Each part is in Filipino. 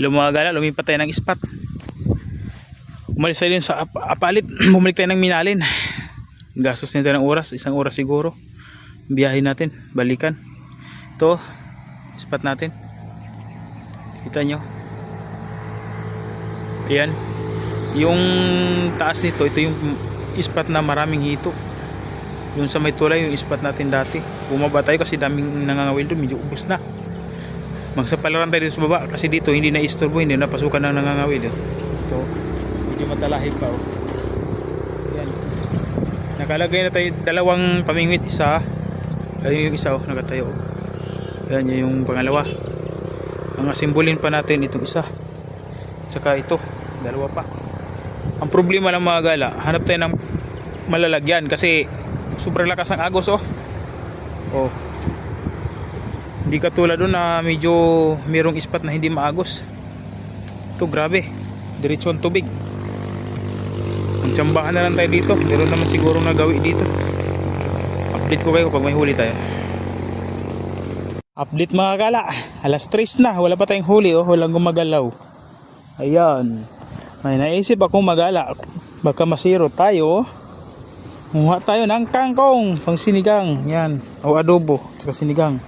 mga gala, lumipat tayo ng spot. Umalis tayo din sa Apalit. Bumalik tayo ng Minalin. Gastos nito ng oras, 1 oras siguro. Biyahe natin, balikan. Ito, spot natin. Kita nyo. Ayan. Yung taas nito, ito yung spot na maraming hito. Yung sa may tulay, yung spot natin dati. Bumaba tayo kasi daming nangangawil doon, medyo ubos na. Magsapalaran tayo dito sa baba kasi dito hindi na istorbo, hindi na pasukan ng nangangawil. Ito, medyo matalahib pa. Ayan. Nakalagay na tayo dalawang pamingwit, isa. Ayun yung isa, nakatayo. Ayan yung pangalawa. Ang asimbolin pa natin itong isa. Tsaka ito, dalawa pa. Ang problema ng mga gala, hanap tayo ng malalagyan kasi sobrang lakas ng agos. Oh. Hindi katulad doon na medyo mayroong spot na hindi maagos. Ito grabe, diretso ang tubig. Ang tsambahan na lang tayo dito. Meron naman siguro nagawi dito. Update ko kayo pag may huli tayo. Update mga gala, alas 3 na, wala pa tayong huli. Walang gumagalaw. Ayan, may naisip akong magala, baka masiro tayo. Muha tayo ng kangkong pang sinigang, yan, o adobo tsaka sinigang.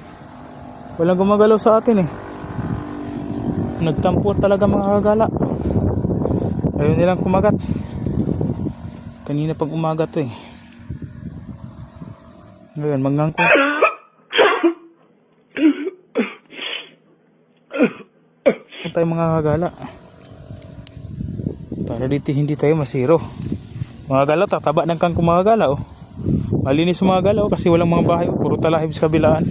Walang gumagalaw sa atin nagtampo talaga mga kagala. Ayaw nilang kumagat. Kanina pang umaga to ngayon mangangkong. Tayo mga kagala para dito hindi tayo masiro. Mga gala, tataba ng kangkong mga gala. Malinis mga gala kasi walang mga bahay. Puro talahib sa kabilaan.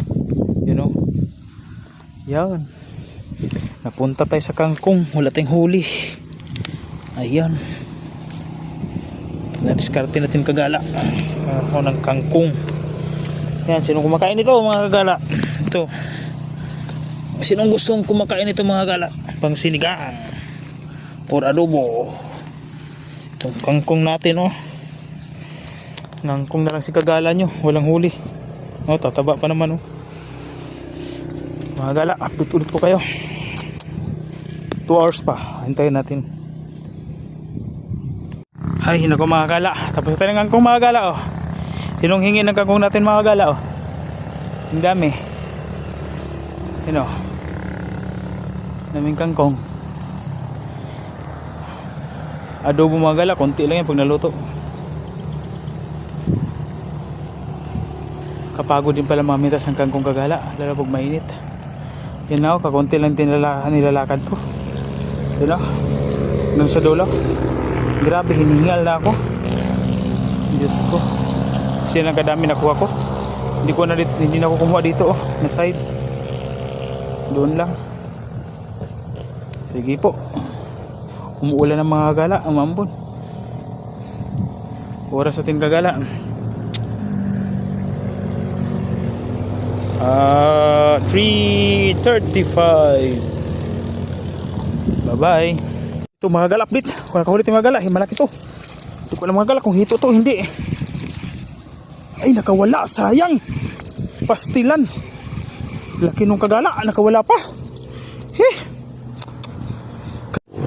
Yan. Napunta tayo sa kangkong. Wala tayong huli. Ayan. Na-discarte natin kagala. Ako ng kangkong. Yan. Sinong kumakain ito mga kagala? Ito. Sinong gustong kumakain ito mga gala? Pang sinigang or adobo. Itong kangkong natin Kangkong na lang si kagala nyo. Walang huli. Tataba pa naman mga gala, update ulit ko kayo. 2 hours pa. Hintayin natin. Ay nako mga gala, tapos tayo ng kangkong mga gala. Sinong hingi ng kangkong natin mga gala. Ang dami. Daming kangkong. Adobo mga gala, konti lang yan pag naluto. Kapagod din pala mamitas ng kangkong kagala, lalo pag mainit. Yan kakunti lang nilalakad ko. Nang sa dulo. Grabe, hinihingal na ako. Diyos ko. Kasi lang kadami nakuha ko. Hindi na ako kumuha dito na side. Doon lang. Sige po. Umuulan ng mga gala, umambon. Oras natin kagala. 3:35. Bye bye. Ito mga gala, update. Kung nakahulit yung mga gala, malaki to. Ito ko lang mga gala kung hito to, hindi. Ay nakawala, sayang. Pastilan. Laki nung kagala, nakawala pa.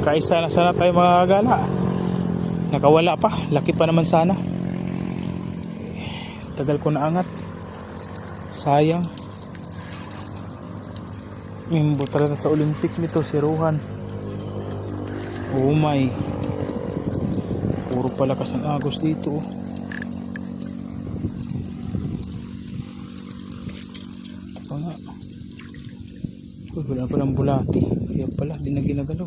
Kaisa na sana tayo mga gala. Nakawala pa, laki pa naman sana. Tagal ko na angat. Sayang. Mimbo talaga sa Olympic nito si Rohan. Oh my. Puro palakas ang agos dito. Ito pa nga. Wala palang bulati. Kaya pala di na ginagalaw.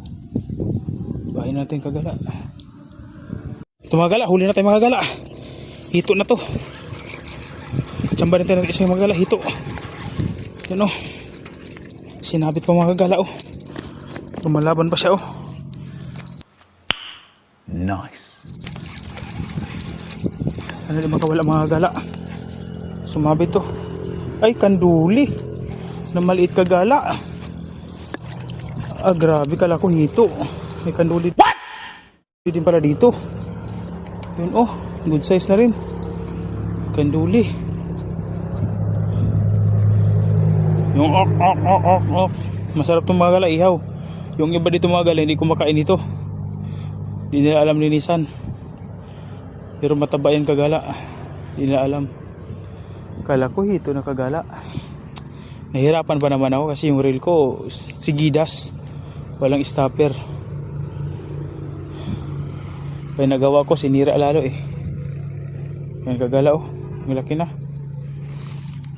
Bahay natin kagala. Ito mga gala, huli na tayo mga gala. Hito na to. Tsamba natin ng isang mga gala, hito. Yan sinabit pa mga kagala lumalaban pa siya Nice. sana di makawala mga kagala. Sumabit ay kanduli na maliit kagala. Grabe, kala ko hito. May kanduli. What? Din pala dito. Yun good size na rin. Kanduli. Yung masarap itong mga gala, ihaw. Yung iba dito mga gala, hindi kumakain ito. Hindi nila alam linisan. Pero mataba yan kagala. Hindi nila alam. Kala ko hito na kagala. Nahirapan pa naman ako kasi yung reel ko sigidas. Walang stopper. Kaya nagawa ko, sinira lalo eh. Yan kagala oh. Malaki na.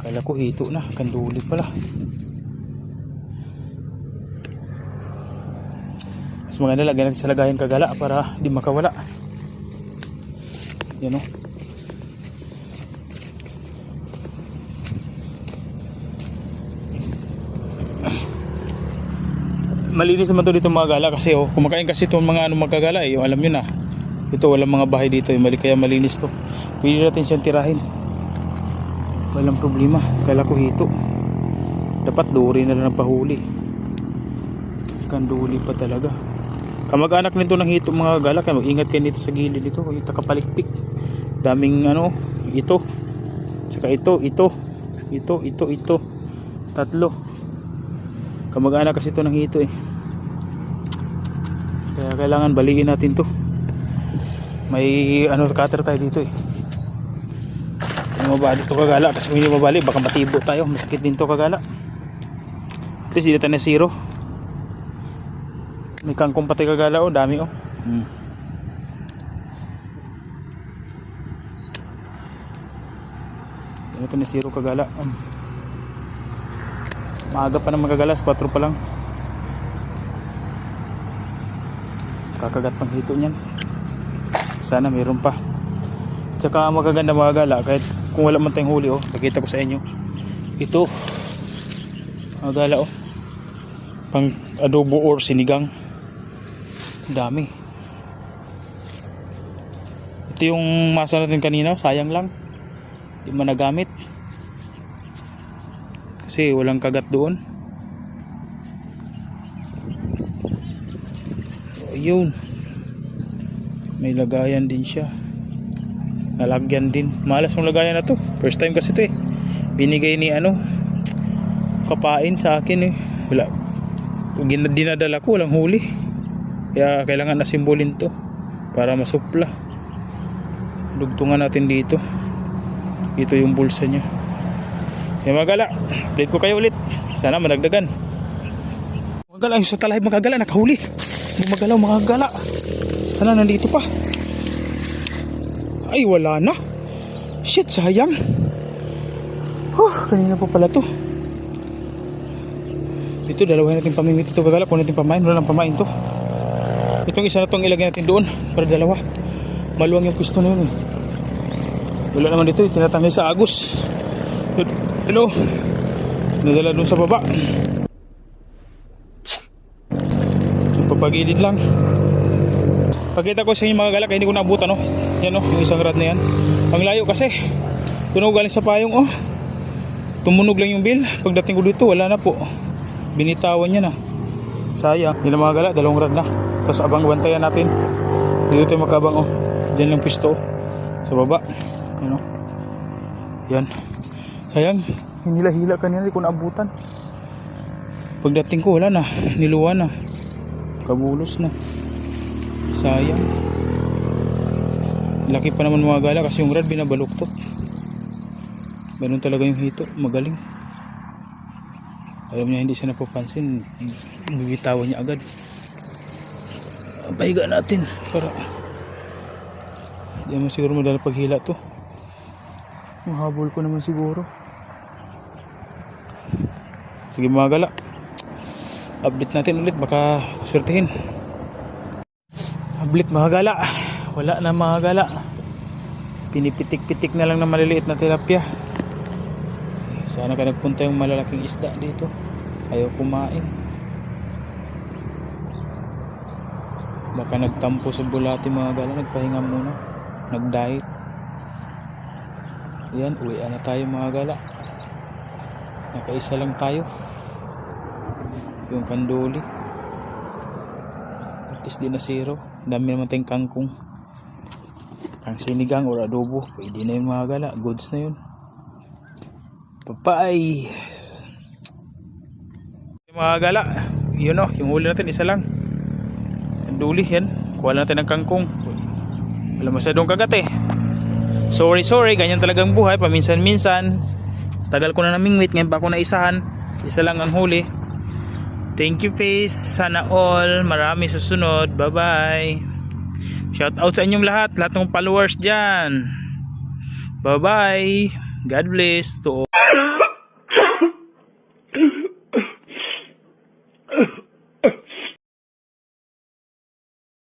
Kala ko hito na. Kanduli pala. Mas maganda lagyan natin sa lagayan kagala para di makawala. Yan o. Malinis naman to dito mga gala kasi oh, kumakain kasi itong mga magkagala eh, yung alam nyo na. Ito walang mga bahay dito eh, kaya malinis to. Pwede natin siyang tirahin. Walang problema. Kala ko hito. Dapat duri na lang pahuli. Kanduli pa talaga. Kamag-anak nito ng hito mga gala, kaya mag-ingat kayo dito sa gilid dito, yung takapalikpik. Daming ano, ito. Saka ito. Tatlo. Kamag-anak kasi ito ng hito eh. Kaya kailangan baliin natin to. May ano cutter tayo dito eh. Kung mabali to kagala, kasi kung hindi mabali baka matibo tayo, masakit din to kagala. At least dito na zero. May kangkong pati kagala oh, dami oh. Ito na zero kagala. Maaga pa na magagalas, 4 pa lang. Kakagat pang hito niyan. Sana mayroon pa. Tsaka magaganda mga gala, kahit kung wala man tayong huli oh, pakita ko sa inyo. Ito mga gala oh, pang adobo or sinigang. Dami. Ito yung masa natin kanina, sayang lang hindi man nagamit kasi walang kagat doon. Ayun, may lagayan din siya, nalagyan din. Malas yung lagayan na to, first time kasi to eh. Binigay ni ano kapain sa akin eh. Wala, dinadala ko, walang huli. Kaya kailangan na simbolin to para masupla. Dugtungan natin dito. Ito yung bulsa niya. Kaya magala, update ko kayo ulit. Sana managdagan. Magala, yung sa talay magagala, nakahuli. Gumagalaw magagala. Sana nandito pa. Ay wala na. Shit, sayang. Kanina pa pala to. Ito, dalawa natin pamimit ito kagala. Kung natin pamain, wala nang pamain to. Itong isa na itong ilagay natin doon para dalawa. Maluwang yung pisto na yun eh. Wala naman dito, tinatangay sa agos. Hello, nadala doon sa baba. Papagilid lang. Pakita ko sa inyo mga galak, hindi ko naabutan oh. Yan oh, yung isang rod na yan. Ang layo kasi. Tunog galing sa payong oh. Tumunog lang yung bill. Pagdating ko dito, wala na po. Binitawan niya na. Sayang. Yan ang mga galak, dalawang rod na. Tapos abang bantayan natin. Dito tayo makabang oh. Diyan lang pisto oh. Sa baba. Yan oh. Yan. Sayang. Hinila-hila kanina, hindi ko naabutan. Pagdating ko, wala na. Niluwa na. Kabulos na. Sayang. Laki pa naman mga gala kasi yung rod binabaluktot. Ganun talaga yung hito. Magaling. Alam niya hindi siya napapansin. Bibitawan niya agad. Pahiga natin para hindi naman siguro madala paghila to. Mahabol ko naman siguro. Sige mga gala, update natin ulit, baka swertihin. Update mga gala, wala na mga gala. Pinipitik-pitik na lang na maliliit na tilapia. Sana ka nagpunta yung malalaking isda dito. Ayaw kumain. Baka nagtampo sa bulati mga gala, nagpahinga muna, nag-diet. Yan, uwian na tayo mga gala. Nakaisa lang tayo. Yung kanduli. At least di na zero. Dami naman tayong kangkong. Ang sinigang or adobo, pwede na yung mga gala. Goods na yun. Bye-bye. Mga gala, yun o, yung huli natin isa lang. Duli yan. Kuha lang natin ng kangkong. Wala masyadong kagat eh. Sorry, ganyan talagang buhay. Paminsan-minsan. Tagal ko na namingwit. Ngayon pa ako naisahan. Isa lang ang huli. Thank you, Face. Sana all. Marami susunod. Bye-bye. Shout out sa inyong lahat. Lahat ng followers dyan. Bye-bye. God bless to all.